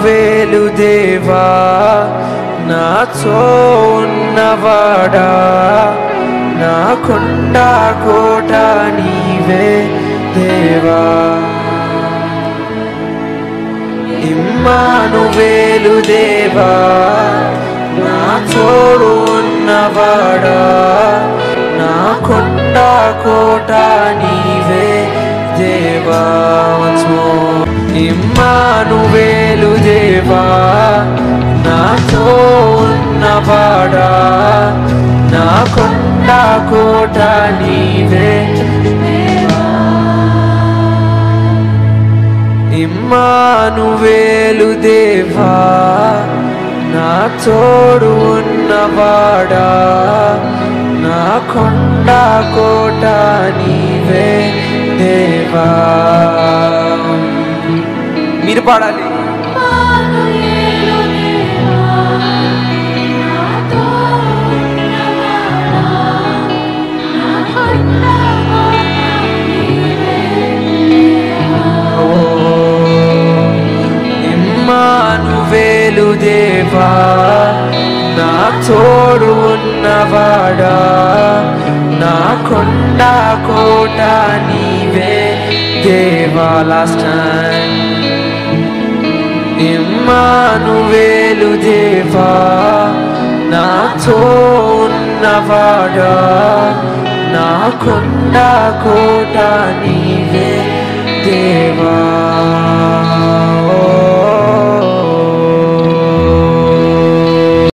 ఇమ్మానువేలు దేవా నాతో ఉన్నవాడా నా కొండ కోట నీవే దేవా ఇమ్మానువేలు దేవా నా తోడు ఉన్నవాడా నా కొండ కోట నీవే దేవా ఇమ్మానువేలు దేవా నాతో ఉన్నవాడా నా కొండ కోట నీవే ఇమ్మానువేలు దేవా నా తోడు ఉన్నవాడా నా కొండ కోట నీవే దేవా మీరు పాడాలి ఇమ్మానువేలు దేవా నా తోడు ఉన్నవాడా నా కొండ కోట నీవే దేవా లాస్ట్ టైం ఇమ్మానువేలు దేవా నాతో ఉన్నవాడా నా కొండ కోట నీవే దేవా